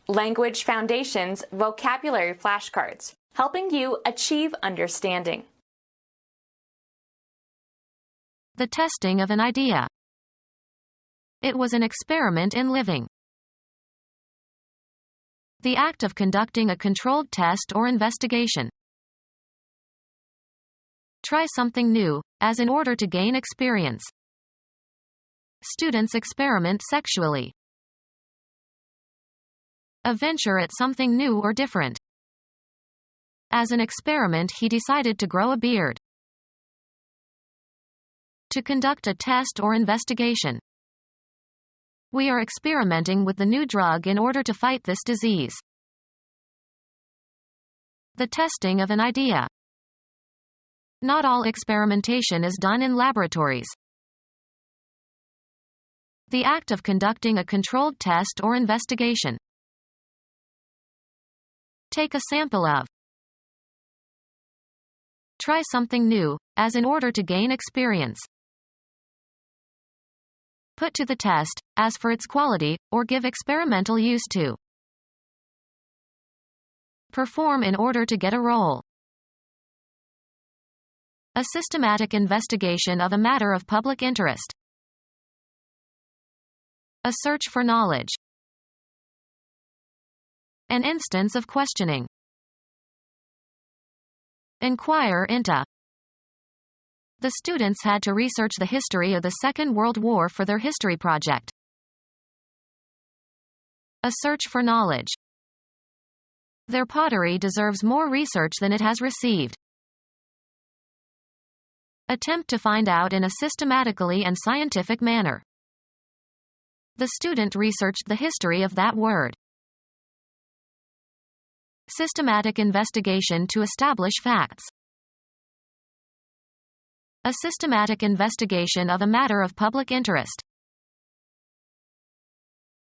Language Foundations Vocabulary Flashcards, helping you achieve understanding. The testing of an idea. It was an experiment in living. The act of conducting a controlled test or investigation. Try something new, as in order to gain experience. Students experiment sexually. A venture at something new or different. As an experiment, he decided to grow a beard. To conduct a test or investigation. We are experimenting with the new drug in order to fight this disease. The testing of an idea. Not all experimentation is done in laboratories. The act of conducting a controlled test or investigation. Take a sample of. Try something new, as in order to gain experience. Put to the test, as for its quality, or give experimental use to. Perform in order to get a role. A systematic investigation of a matter of public interest. A search for knowledge. An instance of questioning. Inquire into. The students had to research the history of the Second World War for their history project. A search for knowledge. Their pottery deserves more research than it has received. Attempt to find out in a systematically and scientific manner. The student researched the history of that word. Systematic investigation to establish facts. A systematic investigation of a matter of public interest.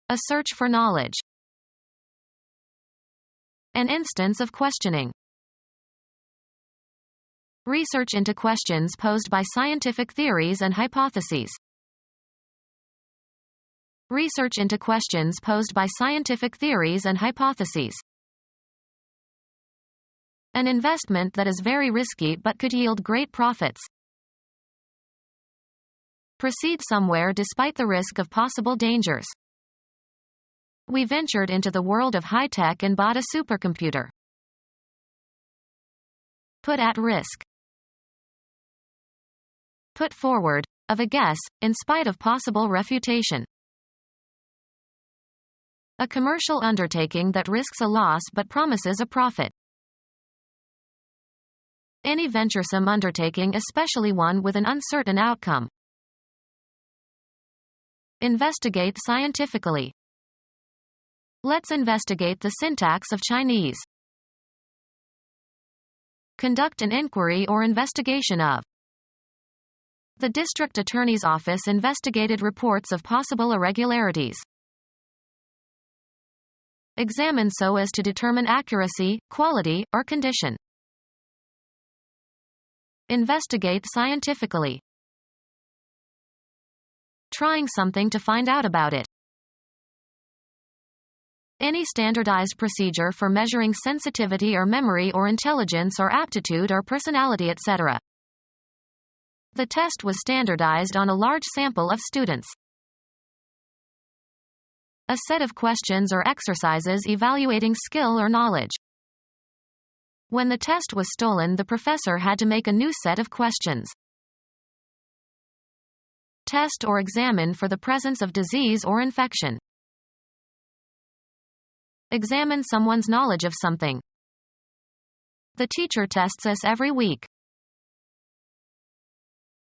A search for knowledge. An instance of questioning. Research into questions posed by scientific theories and hypotheses. Research into questions posed by scientific theories and hypotheses. An investment that is very risky but could yield great profits. Proceed somewhere despite the risk of possible dangers. We ventured into the world of high-tech and bought a supercomputer. Put at risk. Put forward, of a guess, in spite of possible refutation. A commercial undertaking that risks a loss but promises a profit. Any venturesome undertaking, especially one with an uncertain outcome. Investigate scientifically. Let's investigate the syntax of Chinese. Conduct an inquiry or investigation of. The district attorney's office investigated reports of possible irregularities. Examine so as to determine accuracy, quality, or condition. Investigate scientifically. Trying something to find out about it. Any standardized procedure for measuring sensitivity or memory or intelligence or aptitude or personality, etc. The test was standardized on a large sample of students. A set of questions or exercises evaluating skill or knowledge. When the test was stolen, the professor had to make a new set of questions. Test or examine for the presence of disease or infection. Examine someone's knowledge of something. The teacher tests us every week.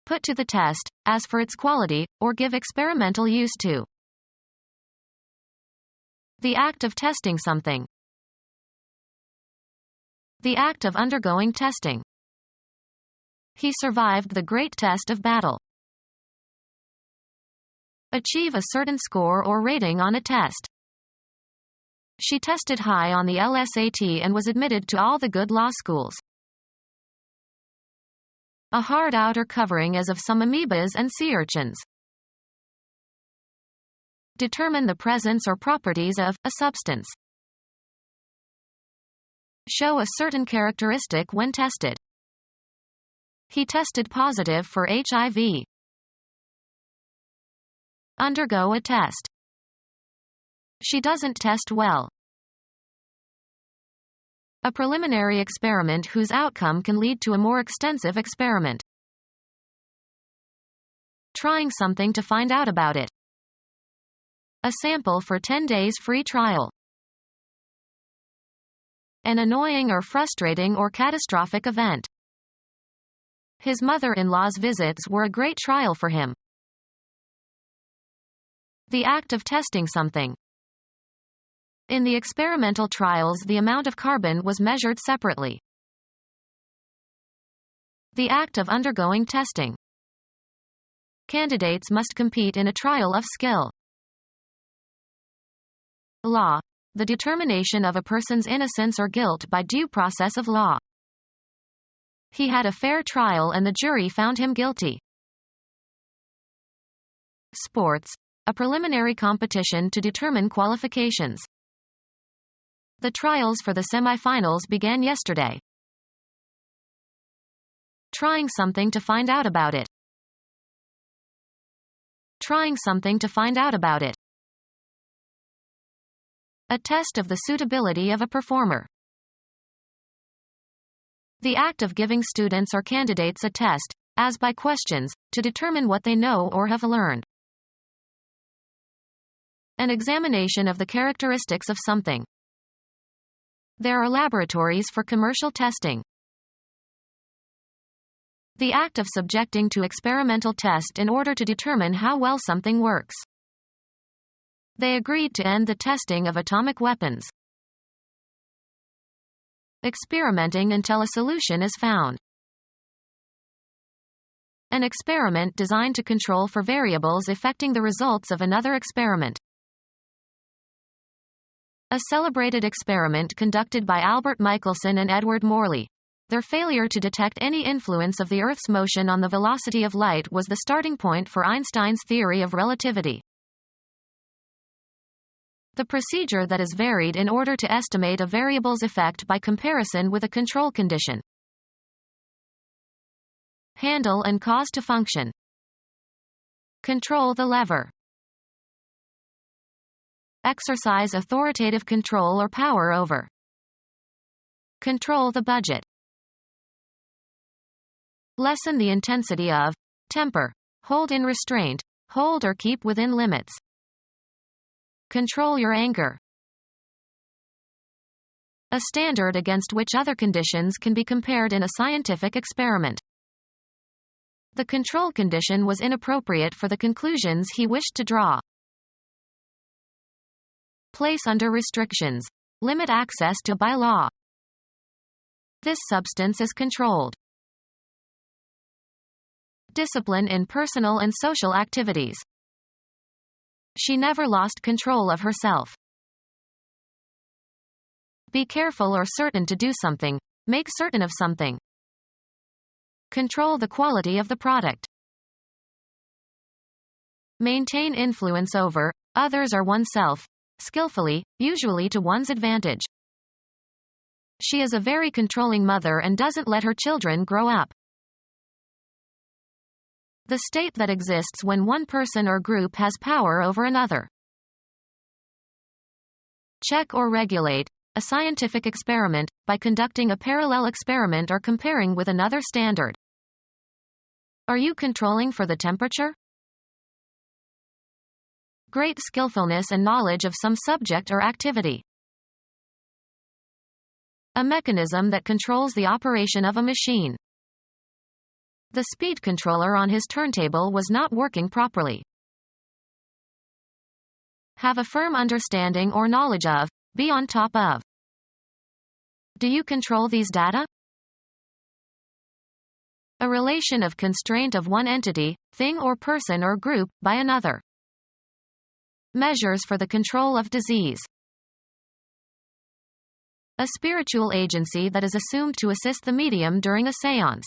Put to the test, as for its quality, or give experimental use to. The act of testing something. The act of undergoing testing. He survived the great test of battle. Achieve a certain score or rating on a test. She tested high on the LSAT and was admitted to all the good law schools. A hard outer covering as of some amoebas and sea urchins. Determine the presence or properties of a substance. show a certain characteristic when tested. He tested positive for HIV. Undergo a test. She doesn't test well. A preliminary experiment whose outcome can lead to a more extensive experiment. Trying something to find out about it. A sample for 10 days free trial. An annoying or frustrating or catastrophic event. His mother-in-law's visits were a great trial for him. The act of testing something. In the experimental trials, the amount of carbon was measured separately. The act of undergoing testing. Candidates must compete in a trial of skill. Law. The determination of a person's innocence or guilt by due process of law. He had a fair trial and the jury found him guilty. Sports. A preliminary competition to determine qualifications. The trials for the semifinals began yesterday. Trying something to find out about it. Trying something to find out about it. A test of the suitability of a performer. The act of giving students or candidates a test, as by questions, to determine what they know or have learned. An examination of the characteristics of something. There are laboratories for commercial testing. The act of subjecting to experimental test in order to determine how well something works. They agreed to end the testing of atomic weapons. Experimenting until a solution is found. An experiment designed to control for variables affecting the results of another experiment. A celebrated experiment conducted by Albert Michelson and Edward Morley. Their failure to detect any influence of the Earth's motion on the velocity of light was the starting point for Einstein's theory of relativity. The procedure that is varied in order to estimate a variable's effect by comparison with a control condition. Handle and cause to function. Control the lever. Exercise authoritative control or power over. Control the budget. Lessen the intensity of. Temper. Hold in restraint. Hold or keep within limits. Control your anger. A standard against which other conditions can be compared in a scientific experiment. The control condition was inappropriate for the conclusions he wished to draw. Place under restrictions. Limit access to by law. This substance is controlled. Discipline in personal and social activities. She never lost control of herself. Be careful or certain to do something. Make certain of something. Control the quality of the product. Maintain influence over others or oneself, skillfully, usually to one's advantage. She is a very controlling mother and doesn't let her children grow up. The state that exists when one person or group has power over another. Check or regulate a scientific experiment by conducting a parallel experiment or comparing with another standard. Are you controlling for the temperature? Great skillfulness and knowledge of some subject or activity. A mechanism that controls the operation of a machine. The speed controller on his turntable was not working properly. Have a firm understanding or knowledge of, be on top of. Do you control these data? A relation of constraint of one entity, thing or person or group, by another. Measures for the control of disease. A spiritual agency that is assumed to assist the medium during a séance.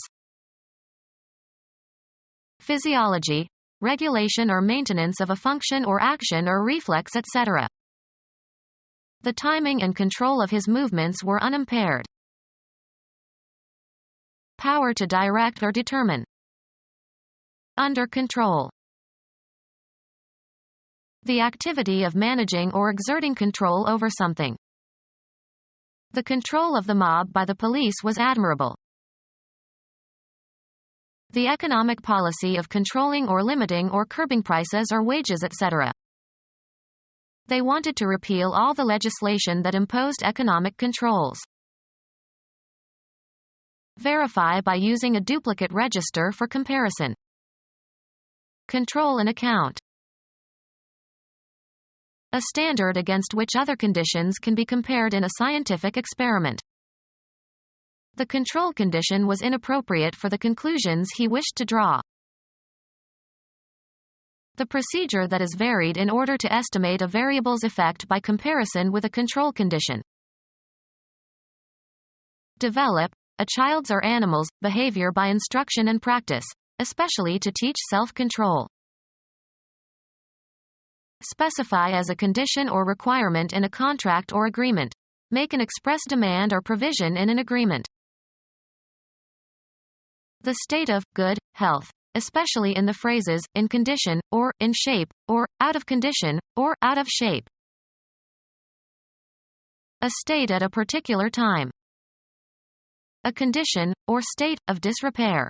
Physiology, regulation or maintenance of a function or action or reflex, etc. The timing and control of his movements were unimpaired. power to direct or determine. Under control. The activity of managing or exerting control over something. The control of the mob by the police was admirable. The economic policy of controlling or limiting or curbing prices or wages, etc. They wanted to repeal all the legislation that imposed economic controls. Verify by using a duplicate register for comparison. Control an account. A standard against which other conditions can be compared in a scientific experiment. The control condition was inappropriate for the conclusions he wished to draw. The procedure that is varied in order to estimate a variable's effect by comparison with a control condition. Develop a child's or animal's behavior by instruction and practice, especially to teach self-control. Specify as a condition or requirement in a contract or agreement. Make an express demand or provision in an agreement. The state of good health, especially in the phrases in condition, or in shape, or out of condition, or out of shape. A state at a particular time. A condition, or state, of disrepair.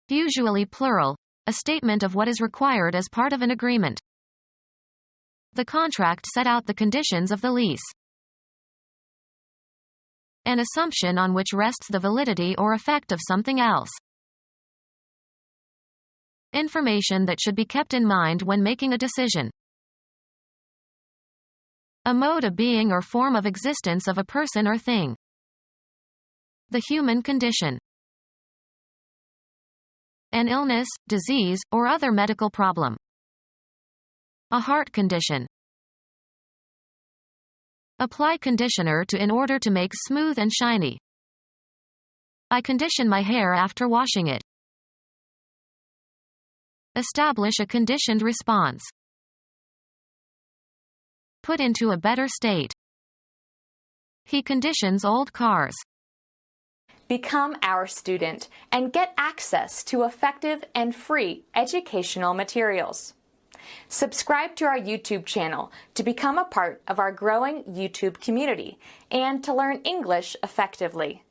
Usually plural. A statement of what is required as part of an agreement. The contract set out the conditions of the lease. An assumption on which rests the validity or effect of something else. Information that should be kept in mind when making a decision. A mode of being or form of existence of a person or thing. The human condition. An illness, disease, or other medical problem. A heart condition. Apply conditioner to in order to make smooth and shiny. I condition my hair after washing it. Establish a conditioned response. Put into a better state. He conditions old cars. Become our student and get access to effective and free educational materials. Subscribe to our YouTube channel to become a part of our growing YouTube community and to learn English effectively.